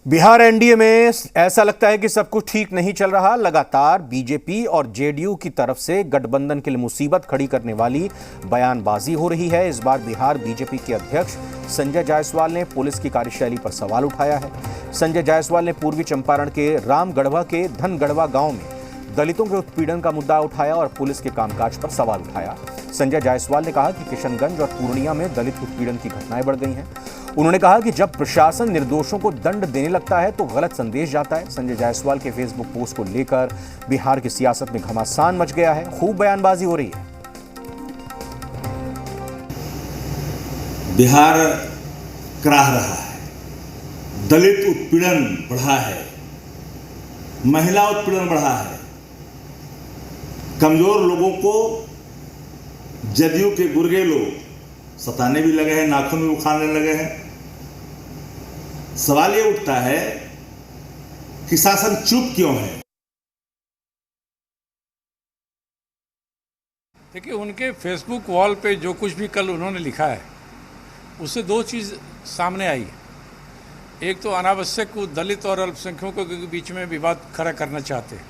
Bihar NDA में ऐसा लगता है कि सब कुछ ठीक नहीं चल रहा। लगातार बीजेपी और जेडीयू की तरफ से गठबंधन के लिए मुसीबत खड़ी करने वाली बयानबाजी हो रही है। इस बार बिहार बीजेपी के अध्यक्ष संजय जायसवाल ने पुलिस की कार्यशैली पर सवाल उठाया है। संजय जायसवाल ने पूर्वी चंपारण के रामगढ़वा के धनगढ़वा गांव में दलितों के उत्पीड़न का मुद्दा उठाया और पुलिस के कामकाज पर सवाल उठाया। संजय जायसवाल ने कहा कि किशनगंज और पूर्णिया में दलित उत्पीड़न की घटनाएं बढ़ गई हैं। उन्होंने कहा कि जब प्रशासन निर्दोषों को दंड देने लगता है तो गलत संदेश जाता है। संजय जायसवाल के फेसबुक पोस्ट को लेकर बिहार की सियासत में घमासान मच गया है। खूब बयानबाजी हो रही है। बिहार कराह रहा है, दलित उत्पीड़न बढ़ा है, महिला उत्पीड़न बढ़ा है, कमजोर लोगों को जदयू के गुर्गे लोग सताने भी लगे हैं, नाखून भी उखाड़ने लगे हैं। सवाल ये उठता है कि शासन चुप क्यों है। देखिए, उनके फेसबुक वॉल पे जो कुछ भी कल उन्होंने लिखा है उससे दो चीज़ सामने आई है। एक तो अनावश्यक वो दलित और अल्पसंख्यकों के बीच में विवाद खड़ा करना चाहते हैं।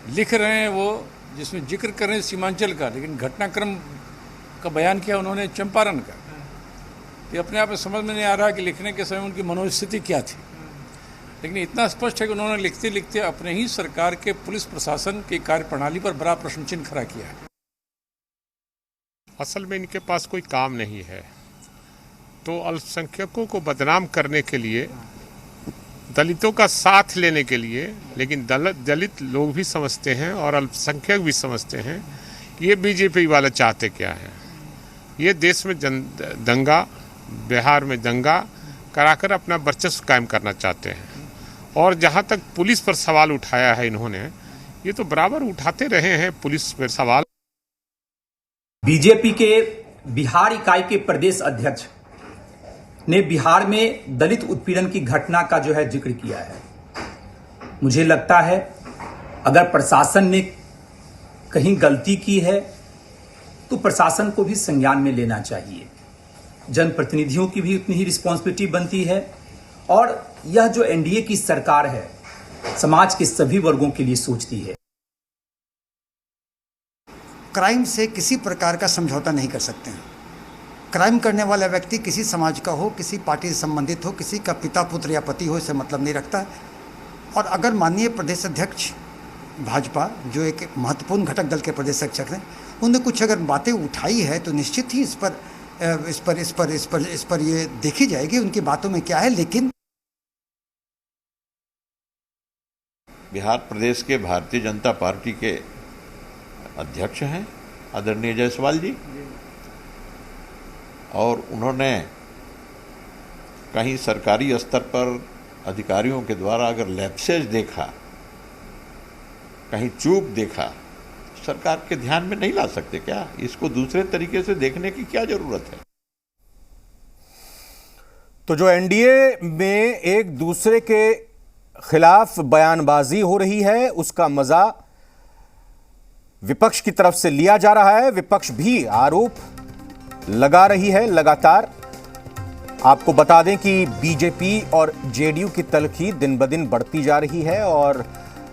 लिख रहे हैं वो, जिसमें जिक्र कर रहे हैं सीमांचल का, लेकिन घटनाक्रम का बयान किया उन्होंने चंपारण का। ये अपने आप में समझ में नहीं आ रहा कि लिखने के समय उनकी मनोस्थिति क्या थी, लेकिन इतना स्पष्ट है कि उन्होंने लिखते लिखते अपने ही सरकार के पुलिस प्रशासन की कार्यप्रणाली पर बड़ा प्रश्न चिन्ह खड़ा किया है। असल में इनके पास कोई काम नहीं है, तो अल्पसंख्यकों को बदनाम करने के लिए, दलितों का साथ लेने के लिए, लेकिन दलित लोग भी समझते हैं और अल्पसंख्यक भी समझते हैं ये बीजेपी वाले चाहते क्या है। ये देश में दंगा, बिहार में दंगा कराकर अपना वर्चस्व कायम करना चाहते हैं। और जहां तक पुलिस पर सवाल उठाया है इन्होंने, ये तो बराबर उठाते रहे हैं पुलिस पर सवाल। बीजेपी के बिहार इकाई के प्रदेश अध्यक्ष ने बिहार में दलित उत्पीड़न की घटना का जो है जिक्र किया है। मुझे लगता है अगर प्रशासन ने कहीं गलती की है तो प्रशासन को भी संज्ञान में लेना चाहिए। जनप्रतिनिधियों की भी उतनी ही रिस्पॉन्सिबिलिटी बनती है और यह जो एनडीए की सरकार है समाज के सभी वर्गों के लिए सोचती है। क्राइम से किसी प्रकार का समझौता नहीं कर सकते हैं। क्राइम करने वाला व्यक्ति किसी समाज का हो, किसी पार्टी से संबंधित हो, किसी का पिता पुत्र या पति हो, इससे मतलब नहीं रखता। और अगर माननीय प्रदेश अध्यक्ष भाजपा, जो एक महत्वपूर्ण घटक दल के प्रदेश अध्यक्ष हैं, उन्होंने कुछ अगर बातें उठाई है तो निश्चित ही इस पर ये देखी जाएगी उनकी बातों में क्या है। लेकिन बिहार प्रदेश के भारतीय जनता पार्टी के अध्यक्ष हैं आदरणीय जायसवाल जी, और उन्होंने कहीं सरकारी स्तर पर अधिकारियों के द्वारा अगर लैप्सेज देखा, कहीं चूक देखा, सरकार के ध्यान में नहीं ला सकते क्या? इसको दूसरे तरीके से देखने की क्या जरूरत है? तो जो एनडीए में एक दूसरे के खिलाफ बयानबाजी हो रही है उसका मजा विपक्ष की तरफ से लिया जा रहा है। विपक्ष भी आरोप लगा रही है लगातार। आपको बता दें कि बीजेपी और जेडीयू की तलखी दिन ब दिन बढ़ती जा रही है और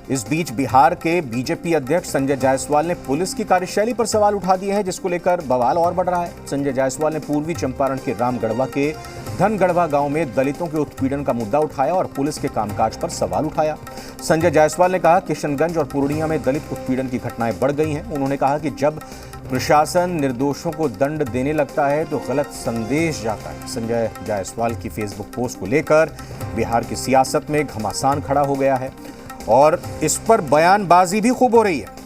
इस बीच बिहार के बीजेपी अध्यक्ष संजय जायसवाल ने पुलिस की कार्यशैली पर सवाल उठा दिए हैं, जिसको लेकर बवाल और बढ़ रहा है। संजय जायसवाल ने पूर्वी चंपारण के रामगढ़वा के धनगढ़वा गांव में दलितों के उत्पीड़न का मुद्दा उठाया और पुलिस के कामकाज पर सवाल उठाया। संजय जायसवाल ने कहा किशनगंज और पूर्णिया में दलित उत्पीड़न की घटनाएं बढ़ गई हैं। उन्होंने कहा कि जब प्रशासन निर्दोषों को दंड देने लगता है तो गलत संदेश जाता है। संजय जायसवाल की फेसबुक पोस्ट को लेकर बिहार की सियासत में घमासान खड़ा हो गया है और इस पर बयानबाजी भी खूब हो रही है।